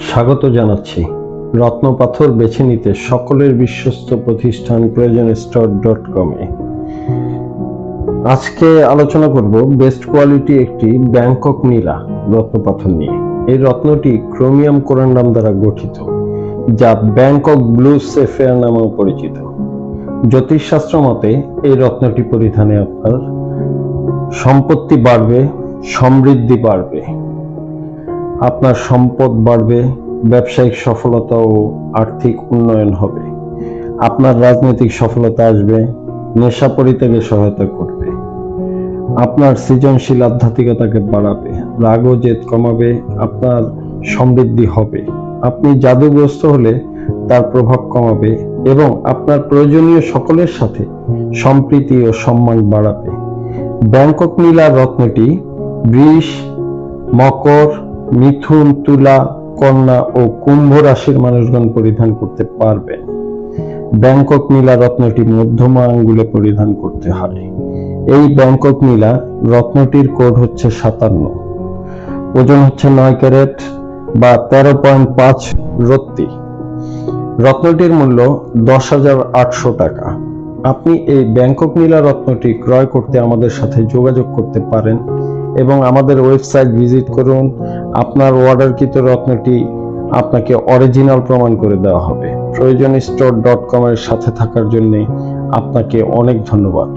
স্বাগত জানাচ্ছি। রত্নপাথর বেছে নিতে সকলের বিশ্বস্ত প্রতিষ্ঠান ProyojonStore.com-এ। আজকে আলোচনা করব বেস্ট কোয়ালিটি একটি ব্যাংকক নীলা রত্নপাথর নিয়ে। এই রত্নটি ক্রোমিয়াম কোরান্ডাম দ্বারা গঠিত, যা ব্যাংকক ব্লু সেফায়ার নামেও পরিচিত। জ্যোতিষশাস্ত্র মতে এই রত্নটি পরিধানে আপনার সম্পত্তি বাড়বে, সমৃদ্ধি বাড়বে, আপনার সম্পদ বাড়বে, ব্যবসায়িক সফলতা ও আর্থিক উন্নয়ন হবে, আপনার রাজনৈতিক সফলতা আসবে, নেশা পরিত্যাগে সহায়তা করবে, আপনার সৃজনশীল আধ্যাত্মিকতাকে বাড়াবে, রাগ ও জেদ কমাবে, আপনার সমৃদ্ধি হবে, আপনি জাদুগ্রস্ত হলে তার প্রভাব কমাবে এবং আপনার প্রয়োজনীয় সকলের সাথে সম্প্রীতি ও সম্মান বাড়াবে। ব্যাংকক নীলা রত্নটি বৃষ, মকর, মিথুন, তুলা, কন্যা ও কুম্ভ রাশির মানুষগণ পরিধান করতে পারবেন। ব্যাংকক নীলা রত্নটি মধ্যমা আঙ্গুলে পরিধান করতে হয়। এই ব্যাংকক নীলা রত্নটির কোড হচ্ছে 57, ওজন হচ্ছে 9 ক্যারেট বা 13.5 রত্তি। রত্নটির মূল্য 10,800 টাকা। আপনি এই ব্যাংকক নীলা রত্নটি ক্রয় করতে আমাদের সাথে যোগাযোগ করতে পারেন এবং আমাদের ওয়েবসাইট ভিজিট করুন। আপনার অর্ডারকৃত রত্নটি আপনাকে অরিজিনাল প্রমাণ করে দেওয়া হবে। ProyojonStore.com এর সাথে থাকার জন্য আপনাকে অনেক ধন্যবাদ।